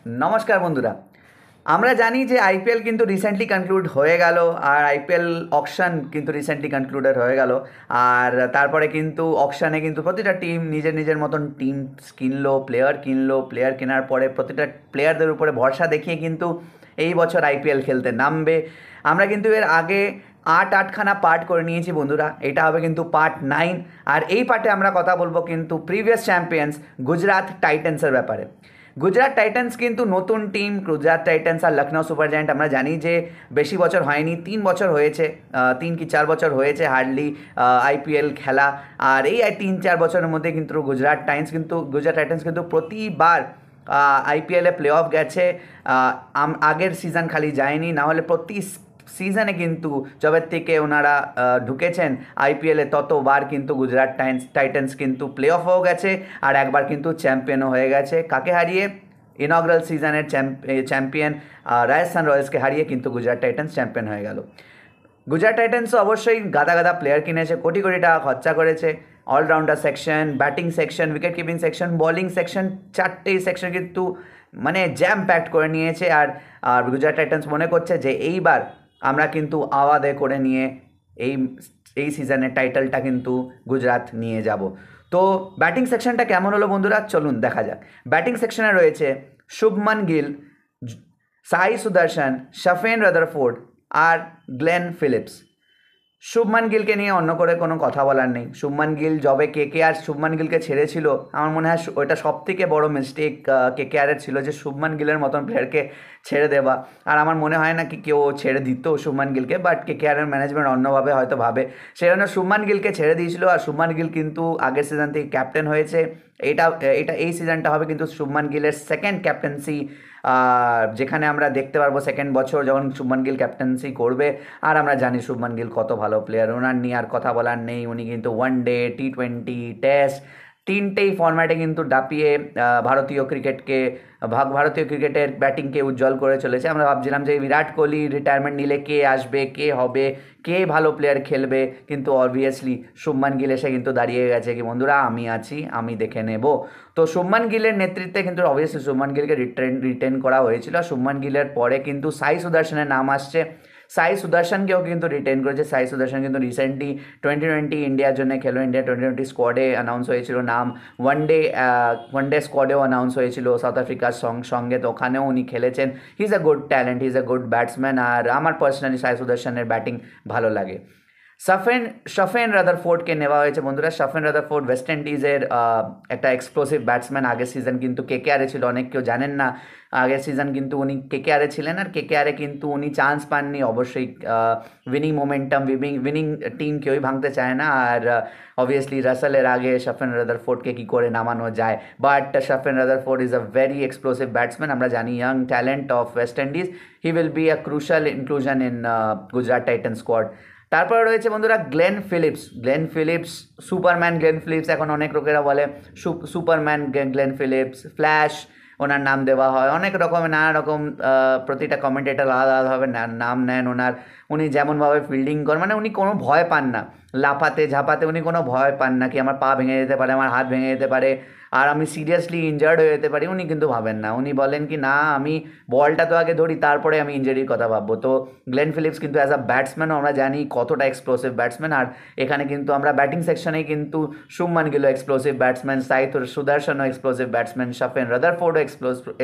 নমস্কার বন্ধুরা। আমরা জানি যে আইপিএল কিন্তু রিসেন্টলি কনক্লুড হয়ে গেল, আর আইপিএল অকশন কিন্তু রিসেন্টলি কনক্লুডেড হয়ে গেল। আর তারপরে কিন্তু অকশানে কিন্তু প্রতিটা টিম নিজের নিজের মতন টিম কিনলো, প্লেয়ার কেনার পরে প্রতিটা প্লেয়ারদের উপরে ভরসা দেখিয়ে কিন্তু এই বছর আইপিএল খেলতে নামবে। আমরা কিন্তু এর আগে আটখানা পার্ট করে নিয়েছি বন্ধুরা, এটা হবে কিন্তু পার্ট 9। আর এই পার্টে আমরা কথা বলবো কিন্তু প্রিভিয়াস চ্যাম্পিয়ন্স গুজরাট টাইটান্সের ব্যাপারে। গুজরাট টাইটান্স কিন্তু নতুন টিম। গুজরাট টাইটান্স আর লখনৌ সুপার জায়ান্ট আমরা জানি যে বেশি বছর হয়নি, 3 বছর হয়েছে, 3 কি 4 বছর হয়েছে হার্ডলি আইপিএল খেলা। আর এই 3-4 বছরের মধ্যে কিন্তু গুজরাট টাইটান্স কিন্তু প্রতিবার আইপিএলে প্লে অফ গেছে। আগের সিজন খালি যায়নি, না হলে প্রতি সিজনে কিন্তু যবের থেকে ওনারা ঢুকেছেন আইপিএলে ততবার কিন্তু গুজরাট টাইটান্স কিন্তু প্লে অফও গেছে, আর একবার কিন্তু চ্যাম্পিয়নও হয়ে গেছে। কাকে হারিয়ে? ইনঅগ্রাল সিজনের চ্যাম্পিয়ন রাজস্থান রয়্যালসকে হারিয়ে কিন্তু গুজরাট টাইটান্স চ্যাম্পিয়ন হয়ে গেল। গুজরাট টাইটান্সও অবশ্যই গাদা গাদা প্লেয়ার কিনেছে, কোটি কোটি টাকা খরচা করেছে। Allrounder section, batting section, wicket keeping section, bowling section, চারটেই সেকশন কিন্তু মানে জ্যাম প্যাকড করে নিয়েছে। আর আর গুজরাট টাইটান্স মনে করছে যে এইবার আমরা কিন্তু আওয়াদে করে নিয়ে এই এই সিজনের টাইটেলটা কিন্তু গুজরাট নিয়ে যাব। তো ব্যাটিং সেকশনটা কেমন হলো বন্ধুরা, চলুন দেখা যাক। ব্যাটিং সেকশনে রয়েছে শুভমান গিল, সাই সুদর্শন, শাফেন রাদারফোর্ড আর গ্লেন ফিলিপস। শুভমান গিলকে নিয়ে অন্য করে কোনো কথা বলার নেই। শুভমান গিল যবে কেকেআর শুভমান গিলকে ছেড়েছিল, আমার মনে হয় ওইটা সব থেকে বড় মিস্টেক কেকেআরের ছিল, যে শুভমান গিলের মতন প্লেয়ারকে ছেড়ে দেওয়া। আর আমার মনে হয় না কি কেউ ছেড়ে দিত শুভমান গিলকে, বাট কেকেআরের ম্যানেজমেন্ট অন্যভাবে হয়তো ভাবে, সেই জন্য শুভমান গিলকে ছেড়ে দিয়েছিল। আর শুভমান গিল কিন্তু আগের সিজন থেকে ক্যাপ্টেন হয়েছে। এটা এটা এই সিজনটা হবে কিন্তু শুভমান গিলের সেকেন্ড ক্যাপ্টেন্সি, যেখানে আমরা দেখতে পারবো সেকেন্ড বছর যখন শুভমান গিল ক্যাপ্টেন্সি করবে। আর আমরা জানি শুভমান গিল কত ভালো প্লেয়ার, ওনার নিয়ে আর কথা বলার নেই। উনি কিন্তু ওয়ানডে, টি20, টেস্ট তিনটেই ফরম্যাটে কিন্তু ডাপিয়ে ভারতীয় ক্রিকেটের ব্যাটিংকে উজ্জ্বল করে চলেছে। আমরা ভাবছিলাম যে বিরাট কোহলি রিটায়ারমেন্ট নিলে কে আসবে, কে হবে, কে ভালো প্লেয়ার খেলবে, কিন্তু অবভিয়াসলি শুভমান গিল এসে কিন্তু দাঁড়িয়ে গেছে কি বন্ধুরা, আমি আছি, আমি দেখে নেব। তো শুভমান গিলের নেতৃত্বে কিন্তু অবভিয়াসলি শুভমান গিলকে রিটেন করা হয়েছিল। আর শুভমান গিলের পরে কিন্তু সাই সুদর্শনের নাম আসছে। সাই সুদর্শনকেও কিন্তু রিটেন করেছে। সাই সুদর্শন কিন্তু রিসেন্টলি টি20 ইন্ডিয়ার জন্য খেলো, ইন্ডিয়া টি20 স্কোয়াডে অ্যানাউন্স হয়েছিল নাম। ওয়ানডে স্কোয়াডেও অ্যানাউন্স হয়েছিল সাউথ আফ্রিকার সঙ্গে, তো ওখানেও উনি খেলেছেন। He is a good talent, he is a good batsman. আর আমার পার্সোনালি সাই সুদর্শনের ব্যাটিং ভালো লাগে। শাফেন রাদারফোর্ডকে নেওয়া হয়েছে বন্ধুরা। শাফেন রাদারফোর্ড ওয়েস্ট ইন্ডিজের একটা এক্সপ্লোসিভ ব্যাটসম্যান। আগের সিজন কিন্তু কেকেআরে ছিল, অনেক কেউ জানেন না। আগের সিজন কিন্তু উনি কেকেআরে ছিলেন, আর কেকেআরে কিন্তু উনি চান্স পাননি। অবশ্যই উইনিং মোমেন্টাম, উইনিং টিম কেউই ভাঙতে চায় না। আর অবভিয়াসলি রাসেলের আগে শাফেন রাদারফোর্ডকে কী করে নামানো যায়। But Sherfane Rutherford is a very explosive batsman. আমরা জানি young talent of West Indies, he will be a crucial inclusion in Gujarat titan squad. তারপরে রয়েছে বন্ধুরা Glenn Phillips, superman Glenn Phillips এখন অনেক লোকেরা বলে। সুপারম্যান গ্লেন ফিলিপস, ফ্ল্যাশ ওনার নাম দেওয়া হয়, অনেক রকমের নানা রকম প্রতিটা কমেন্টেটার আলাদা আলাদাভাবে নাম নেন ওনার। উনি যেমনভাবে ফিল্ডিং করেন, মানে উনি কোনো ভয় পান না, লাফাতে ঝাঁপাতে উনি কোনো ভয় পান না কি আমার পা ভেঙে যেতে পারে, আমার হাত ভেঙে যেতে পারে, আর আমি সিরিয়াসলি ইনজার্ড হয়ে যেতে পারি। উনি কিন্তু ভাবেন না, উনি বলেন কি না, আমি বলটা তো আগে ধরি, তারপরে আমি ইঞ্জুরির কথা ভাববো। তো গ্লেন ফিলিপস কিন্তু অ্যাজ আ ব্যাটসম্যানও আমরা জানি কতটা এক্সপ্লোসিভ ব্যাটসম্যান। আর এখানে কিন্তু আমরা ব্যাটিং সেকশনেই কিন্তু শুভমান গিলও এক্সপ্লোসিভ ব্যাটসম্যান, সাই সুদর্শনও এক্সপ্লোসিভ ব্যাটসম্যান, শাফেন রাদারফোর্ডও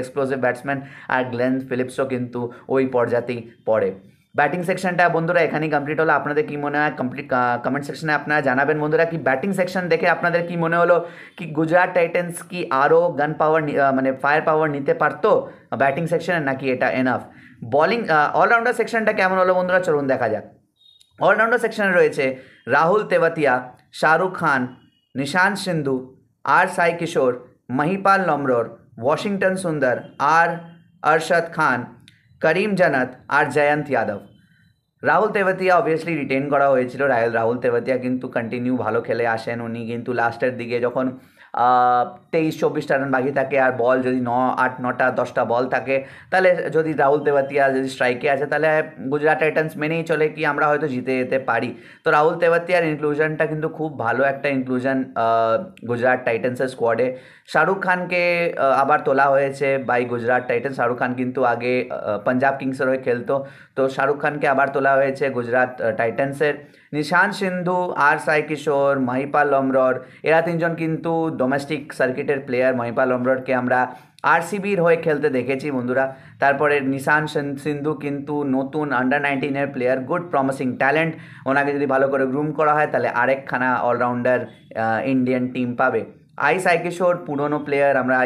এক্সপ্লোসিভ ব্যাটসম্যান, আর গ্লেন ফিলিপসও কিন্তু ওই পর্যাতেই পড়ে। ব্যাটিং সেকশনটা বন্ধুরা এখানেই কমপ্লিট হলো। আপনাদের কি মনে হয় কমেন্ট সেকশনে আপনারা জানাবেন বন্ধুরা, কি ব্যাটিং সেকশন দেখে আপনাদের কি মনে হলো, কি গুজরাট টাইটান্স কি আরও গান পাওয়ার মানে ফায়ার পাওয়ার নিতে পারতো ব্যাটিং সেকশনে, নাকি এটা এনাফ? বলিং অলরাউন্ডার সেকশনটা কেমন হলো বন্ধুরা, চলুন দেখা যাক। অলরাউন্ডার সেকশনে রয়েছে রাহুল তেভাতিয়া, শাহরুখ খান, নিশান্ত সিন্ধু, আর সাই কিশোর, মহিপাল লমরোর, ওয়াশিংটন সুন্দর, আর अरशद খান, করিম জানাত আর জয়ন্ত যাদব। রাহুল তেভাতিয়া অবভিয়াসলি রিটেন করা হয়েছিল। রাহুল তেভাতিয়া কিন্তু কন্টিনিউ ভালো খেলে আসেন। উনি কিন্তু লাস্টের দিকে যখন 23-24টা রান বাকি থাকে আর বল যদি 8-9টা 10টা বল থাকে, তাহলে যদি রাহুল তেবাতিয়া যদি স্ট্রাইকে আছে তাহলে গুজরাট টাইটান্স মেনেই চলে কি আমরা হয়তো জিতে যেতে পারি। তো রাহুল তেবাতিয়ার ইনক্লুশনটা কিন্তু খুব ভালো একটা ইনক্লুশন গুজরাট টাইটান্সের স্কোয়াডে। শাহরুখ খানকে আবার তোলা হয়েছে বাই গুজরাট টাইটান্স। শাহরুখ খান কিন্তু আগে পাঞ্জাব কিংসের হয়ে খেলতো, তো শাহরুখ খানকে আবার তোলা হয়েছে গুজরাট টাইটান্সের। নিশান্ত সিন্ধু, আর সাই কিশোর, মহিপাল লমরর, এরা তিনজন কিন্তু ডোমেস্টিক সার্কিটের প্লেয়ার। মহিপাল লমররকে আমরা আরসিবির হয়ে খেলতে দেখেছি বন্ধুরা। তারপরে নিশান্ত সিন্ধু কিন্তু নতুন আন্ডার 19-এর প্লেয়ার, গুড প্রমিসিং ট্যালেন্ট। ওনাকে যদি ভালো করে গ্রুম করা হয় তাহলে আরেকখানা অলরাউন্ডার ইন্ডিয়ান টিম পাবে। সাই কিশোর পুরনো প্লেয়ার, আমরা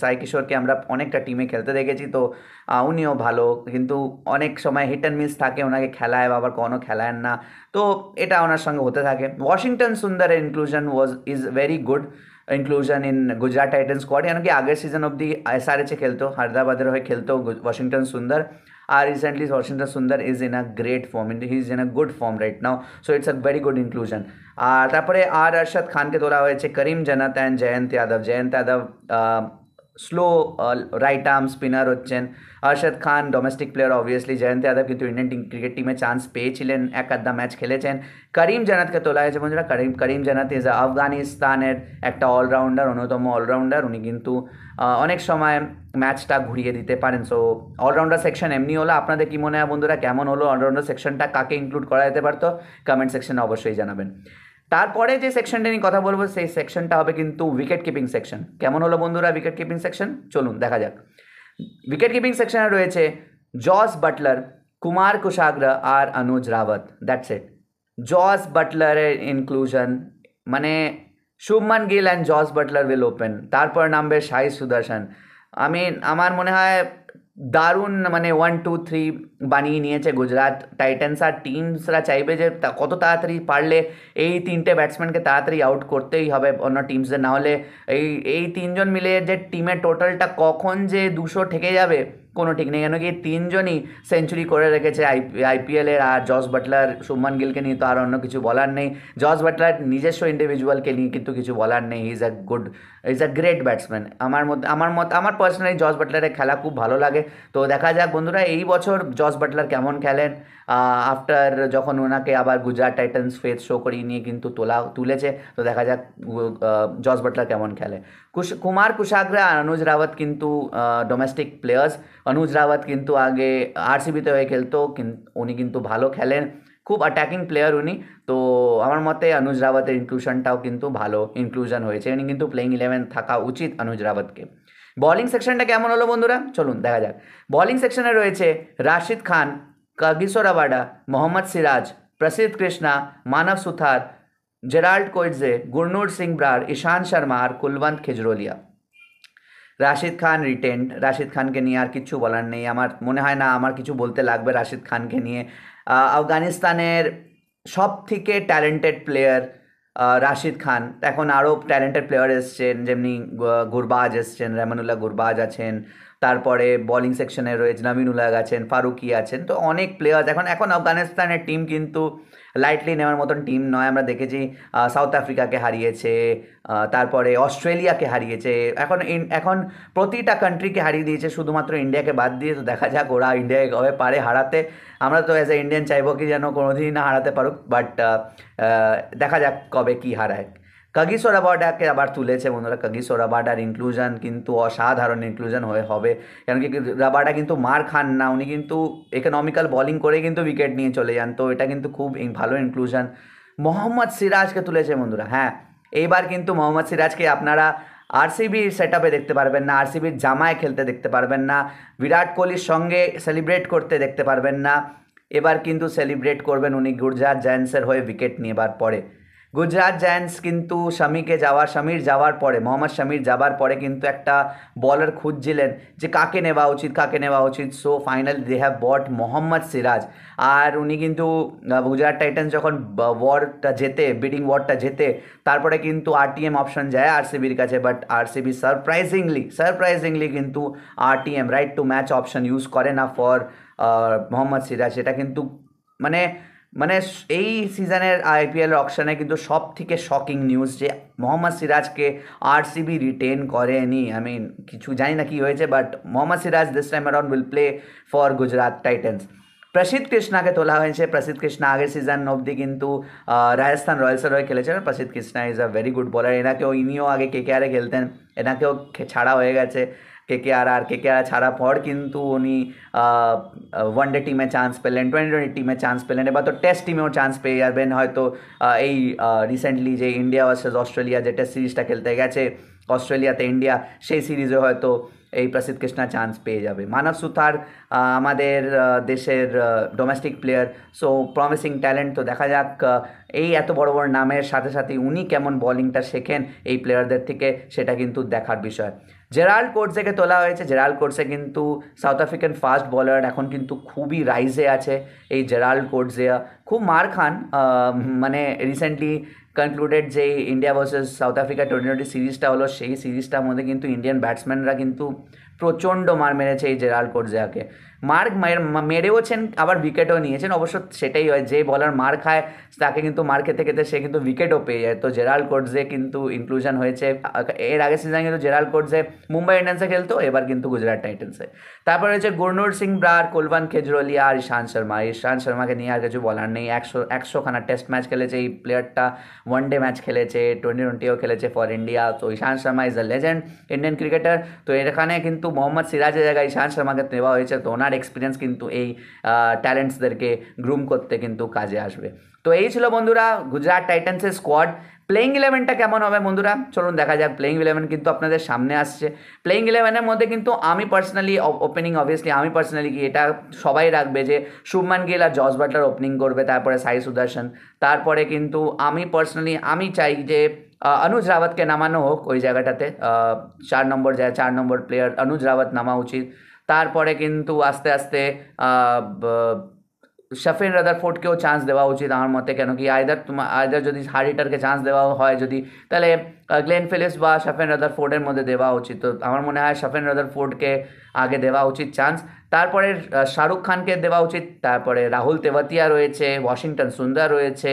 সাই কিশোরকে আমরা অনেকটা টিমে খেলতে দেখেছি, তো উনিও ভালো, কিন্তু অনেক সময় হিট অ্যান্ড মিস থাকে, ওনাকে খেলায় বা আবার কোনো খেলায় না, তো এটা ওনার সঙ্গে হতে থাকে। ওয়াশিংটন সুন্দরের inclusion is very good inclusion in Gujarat Titans squad, কেন কি আগের সিজন অব্দি এসআরএচে খেলতো, হায়দ্রাবাদের হয়ে খেলতো ওয়াশিংটন সুন্দর। আর recently Washington Sundar is in a great form, he is in a good form right now, so it's a very good inclusion. আর তারপরে আরশাদ খানকে তোলা হয়েছে, Karim Jannat and Jayant Yadav slow right arm spinner হচ্ছেন। Arshad Khan domestic player obviously, Jayant Yadav কিন্তু ইন্ডিয়ান ক্রিকেট টিমে chance পেয়েছিলেন, এক আধা ম্যাচ খেলেছেন। করিম জান্নাতকে তোলা হয়েছে বন্ধুরা। করিম জান্নাত ইজ আফগানিস্তানের একটা অলরাউন্ডার, অন্যতম অলরাউন্ডার, উনি কিন্তু অনেক সময় ম্যাচটা ঘুরিয়ে দিতে পারেন। সো অলরাউন্ডার সেকশন এমনি হলো। আপনাদের কি মনে হয় বন্ধুরা কেমন হলো অলরাউন্ডার সেকশনটা, কাকে ইনক্লুড করা যেতে পারতো কমেন্ট সেকশনে অবশ্যই জানাবেন। তারপরে যে সেকশনটা নিয়ে কথা বলবো সেই সেকশনটা হবে কিন্তু উইকেট কিপিং সেকশন। কেমন হলো বন্ধুরা উইকেট কিপিং সেকশন, চলুন দেখা যাক। উইকেট কিপিং সেকশনে রয়েছে জস বাটলার, কুমার কুশাগ্রা আর Anuj Rawat, that's it. Jos বাটলারের ইনক্লুশন মানে Shubman Gill and Jos Buttler will open, তারপর নামবে সাই সুদর্শন। আমার মনে হয় দারুণ, মানে 1-2-3 বানিয়ে নিয়েছে গুজরাট টাইটান্স, আর টিমসরা চাইবে যে কত তাড়াতাড়ি পারলে এই তিনটে ব্যাটসম্যানকে তাড়াতাড়ি আউট করতেই হবে অন্য টিমসদের, নাহলে এই তিনজন মিলে যে টিমের টোটালটা কখন যে 200 ঠেকে যাবে কোনো ঠিক নেই, কেন কি তিনজনই সেঞ্চুরি করে রেখেছে আইপিএলের। আর জস বাটলার, শুভমান গিলকে নিয়ে তো আর অন্য কিছু বলার নেই, জস বাটলার নিজস্ব ইন্ডিভিজুয়ালকে নিয়ে কিন্তু কিছু বলার নেই, ইজ আ গ্রেট ব্যাটসম্যান। আমার পার্সোনালি জস বাটলারের খেলা খুব ভালো লাগে। তো দেখা যাক বন্ধুরা এই বছর জস বাটলার কেমন খেলেন, আফটার যখন ওনাকে আবার গুজরাট টাইটান্স ফেস শো করিয়ে নিয়ে কিন্তু তুলেছে, তো দেখা যাক জস বাটলার কেমন খেলে। কুমার কুশাগ্রা আর অনুজ রাওয়াত কিন্তু ডোমেস্টিক প্লেয়ার্স। অনুজ রাওয়াত কিন্তু আগে আরসিবিতে হয়ে খেলতো, উনি কিন্তু ভালো খেলেন, খুব অ্যাটাকিং প্লেয়ার উনি। তো আমার মতে অনুজ রাওয়াতের ইনক্লুশনটাও কিন্তু ভালো ইনক্লুশন হয়েছে, উনি কিন্তু প্লেইং 11 থাকা উচিত অনুজ রাওয়াতকে। বলিং সেকশনটা কেমন হলো বন্ধুরা, চলুন দেখা যাক। বলিং সেকশনে রয়েছে রাশিদ খান, কাগিসো রাবাডা, মোহাম্মদ সিরাজ, প্রসিদ্ধ কৃষ্ণা, মানব সুথার, জেরাল্ড কোয়েটজে, গুরনুর সিং ব্রার, ঈশান্ত শর্মা আর কুলবন্ত খেজরোলিয়া। রাশিদ খান রিটেন্ড, রাশিদ খানকে নিয়ে আর কিছু বলার নেই, আমার মনে হয় না আমার কিছু বলতে লাগবে রাশিদ খানকে নিয়ে। আফগানিস্তানের সব থেকে ট্যালেন্টেড প্লেয়ার রাশিদ খান। এখন আরও ট্যালেন্টেড প্লেয়ার এসছেন, যেমনি গুরবাজ এসছেন, রেমানুল্লাহ গুরবাজ আছেন, তারপরে বলিং সেকশনে রয়েছে নবীন উলাগ আছেন, ফারুকি আছেন, তো অনেক প্লেয়ার্স। এখন আফগানিস্তানের টিম কিন্তু লাইটলি নেওয়ার মতন টিম নয়, আমরা দেখেছি সাউথ আফ্রিকাকে হারিয়েছে, তারপরে অস্ট্রেলিয়াকে হারিয়েছে, এখন প্রতিটা কান্ট্রিকে হারিয়ে দিয়েছে শুধুমাত্র ইন্ডিয়াকে বাদ দিয়ে। তো দেখা যাক ওরা ইন্ডিয়াকে কবে পারে হারাতে, আমরা তো অ্যাজ এ ইন্ডিয়ান চাইবো কি যেন কোনোদিনই না হারাতে পারুক, বাট দেখা যাক কবে কি হারায়। কাগিসো রাবাডাকে আবার তুলেছে বন্ধুরা, কাগিসো রাবাডার ইনক্লুশন কিন্তু অসাধারণ ইনক্লুশন হবে, কারণ কি রাবাডা কিন্তু মার খান না, উনি কিন্তু ইকোনমিক্যাল বোলিং করে কিন্তু উইকেট নিয়ে চলে যান, তো এটা কিন্তু খুব ভালো ইনক্লুশন। মোহাম্মদ সিরাজকে তুলেছে বন্ধুরা, হ্যাঁ এইবার কিন্তু মোহাম্মদ সিরাজকে আপনারা আরসিবির সেট আপে দেখতে পারবেন না, আরসিবির জামায় খেলতে দেখতে পারবেন না, বিরাট কোহলির সঙ্গে সেলিব্রেট করতে দেখতে পারবেন না। এবার কিন্তু সেলিব্রেট করবেন উনি গুজরাট জায়ান্টসের হয়ে উইকেট নেবার পরে। গুজরাট জায়ান্টস কিন্তু শামির যাওয়ার পরে, মোহাম্মদ শামির যাবার পরে কিন্তু একটা বলার খুঁজছিলেন যে কাকে নেওয়া উচিত, so finally they have bought Mohammad Siraj. আর উনি কিন্তু গুজরাট টাইটান্স যখন বিডিং ওয়ারটা জেতে, তারপরে কিন্তু আরটিএম অপশন যায় আরসিবির কাছে, বাট আরসিবি সারপ্রাইজিংলি কিন্তু RTM right to match option use করে না ফর মোহাম্মদ সিরাজ। এটা কিন্তু মানে মানে এই সিজনের আইপিএল অকশনে কিন্তু সব থেকে শকিং নিউজ যে মোহাম্মদ সিরাজকে আরসিবি রিটেন করেনি। আই মিন কিছু জানি না কি হয়েছে, but Mohammad Siraj this time around will play for Gujarat titans. প্রসিদ্ধ কৃষ্ণাকে তোলা হয়েছে। প্রসিদ্ধ কৃষ্ণা আগের সিজন অবধি কিন্তু রাজস্থান রয়্যালসের হয়ে খেলেছেন। প্রসিদ্ধ Krishna is a very good বলার। ইনিও আগে কেকেআরে খেলতেন, এনাকেও ছাড়া হয়ে গেছে কেকেআর। আর কেকেআর ছাড়ার পর কিন্তু উনি ওয়ানডে টিমে চান্স পেলেন, টোয়েন্টি টিমে চান্স পেলেন, এবার তো টেস্ট টিমেও চান্স পেয়ে যাবেন হয়তো। এই রিসেন্টলি যে ইন্ডিয়া ভার্সেস অস্ট্রেলিয়া যে টেস্ট সিরিজটা খেলতে গেছে অস্ট্রেলিয়াতে ইন্ডিয়া, সেই সিরিজে হয়তো এই প্রসিদ্ধ কৃষ্ণা চান্স পেয়ে যাবে। মানব সুতার আমাদের দেশের domestic player, so promising talent. তো দেখা যাক এই এত বড় বড় নামের সাথে সাথে উনি কেমন বলিংটা শেখেন এই প্লেয়ারদের থেকে, সেটা কিন্তু দেখার বিষয়। জেরাল্ড কোটসেকে তোলা হয়েছে। জেরাল্ড কোটসে কিন্তু সাউথ আফ্রিকান ফাস্ট বলার, এখন কিন্তু খুবই রাইজে আছে এই জেরাল্ড কোটসে। খুব মার খান, মানে রিসেন্টলি কনক্লুডেড যে India versus south Africa twenty সিরিজটা হলো, সেই সিরিজটার মধ্যে কিন্তু ইন্ডিয়ান ব্যাটসম্যানরা কিন্তু প্রচণ্ড মার মেরেছে এই জেরাল্ড কোটসেকে। মেরেওছেন, আবার উইকেটও নিয়েছেন। অবশ্য সেটাই হয়, যে বলার মার খায় তাকে কিন্তু মার খেতে খেতে সে কিন্তু উইকেটও পেয়ে যায়। তো জেরাল্ড কোটসে কিন্তু ইনক্লুশন হয়েছে। এর আগের সিজনে কিন্তু জেরাল্ড কোটসে মুম্বাই ইন্ডিয়ান্সে খেলতো, এবার কিন্তু গুজরাট টাইটেন্সে। তারপর হচ্ছে গুরনুর সিং ব্রার, কুলবন্ত খেজরোলিয়া আর ঈশান্ত শর্মা। ঈশান্ত শর্মাকে নিয়ে আর কিছু বলার নেই। 100খানা টেস্ট ম্যাচ খেলেছে এই প্লেয়ারটা, ওয়ানডে ম্যাচ খেলেছে, টোয়েন্টিও খেলেছে ফর ইন্ডিয়া। তো Ishant Sharma is a legend Indian cricketer. তো এখানে কিন্তু মোহাম্মদ সিরাজের জায়গায় ঈশান্ত শর্মাকে দেওয়া হয়েছে। তো ওনার এক্সপিরিয়েন্স কিন্তু এই ট্যালেন্টসদেরকে গ্রুম করতে কিন্তু কাজে আসবে। তো এই ছিল বন্ধুরা গুজরাট টাইটান্সের স্কোয়াড। প্লেইং ইলেভেনটা কেমন হবে বন্ধুরা, চলুন দেখা যাক। প্লেইং ইলেভেন কিন্তু আপনাদের সামনে আসছে। প্লেইং ইলেভেনের মধ্যে কিন্তু আমি পার্সোনালি ওপেনিং, অবভিয়াসলি আমি পার্সোনালি কি এটা সবাই রাখবে যে শুভমান গিল আর জস বাটলার ওপেনিং করবে, তারপরে সাই সুদর্শন। তারপরে কিন্তু আমি পার্সোনালি আমি চাই যে অনুজ রাওয়াতকে নামানো হোক ওই জায়গাটাতে। 4 নম্বর প্লেয়ার অনুজ রাওয়াত নামা উচিত। তারপরে কিন্তু আস্তে আস্তে শাফিন রাদারফোর্ডকেও চান্স দেওয়া উচিত আমার মতে। কেন কি আইদার যদি হার্ড হিটারকে চান্স দেওয়া হয় যদি, তাহলে গ্লেন ফিলিপস বা শাফিন রাদারফোর্ডের মধ্যে দেওয়া উচিত। তো আমার মনে হয় শাফিন রাদারফোর্ডকে আগে দেওয়া উচিত চান্স। তারপরে শাহরুখ খানকে দেওয়া উচিত। তারপরে রাহুল তেভাতিয়া রয়েছে, ওয়াশিংটন সুন্দর রয়েছে,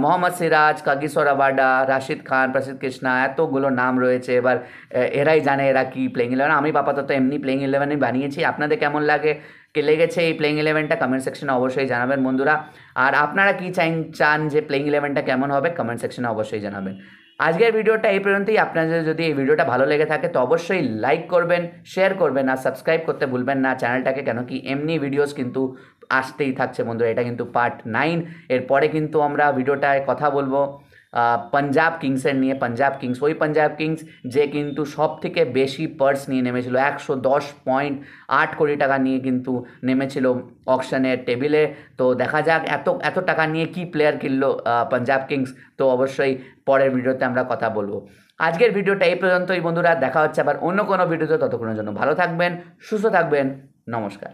মোহাম্মদ সিরাজ, কাগিসো রাবাডা, রাশিদ খান, প্রসিদ্ধ কৃষ্ণা, এতগুলো নাম রয়েছে। এবার এরাই জানে এরা কি প্লেইং ইলেভেন। আমি আপাতত এমনি প্লেইং ইলেভেনই বানিয়েছি। আপনাদের কেমন লেগেছে এই প্লেইং ইলেভেনটা কমেন্ট সেকশনে অবশ্যই জানাবেন বন্ধুরা। আর আপনারা কি চান যে প্লেইং ইলেভেনটা কেমন হবে কমেন্ট সেকশনে অবশ্যই জানাবেন। আজকের ভিডিওটা এই পর্যন্তই। আপনাদের যদি এই ভিডিওটা ভালো লেগে থাকে তো অবশ্যই লাইক করবেন, শেয়ার করবেন আর সাবস্ক্রাইব করতে ভুলবেন না চ্যানেলটাকে। কেন কি এমনি ভিডিওস কিন্তু আসতেই থাকছে বন্ধুরা। এটা কিন্তু পার্ট 9। এরপরে কিন্তু আমরা ভিডিওটায় কথা বলবো পাঞ্জাব কিংসের নিয়ে। পাঞ্জাব কিংস, ওই পাঞ্জাব কিংস যে কিন্তু সব থেকে বেশি পার্স নিয়ে নেমেছিল, 110.8 কোটি টাকা নিয়ে কিন্তু নেমেছিল অকশনের টেবিলে। তো দেখা যাক এত টাকা নিয়ে কি প্লেয়ার কিনলো পাঞ্জাব কিংস। তো অবশ্যই পরের ভিডিওতে আমরা কথা বলবো। আজকের ভিডিওটা এই পর্যন্তই বন্ধুরা। দেখা হচ্ছে আবার অন্য কোনো ভিডিওতে। ততক্ষণের জন্য ভালো থাকবেন, সুস্থ থাকবেন, নমস্কার।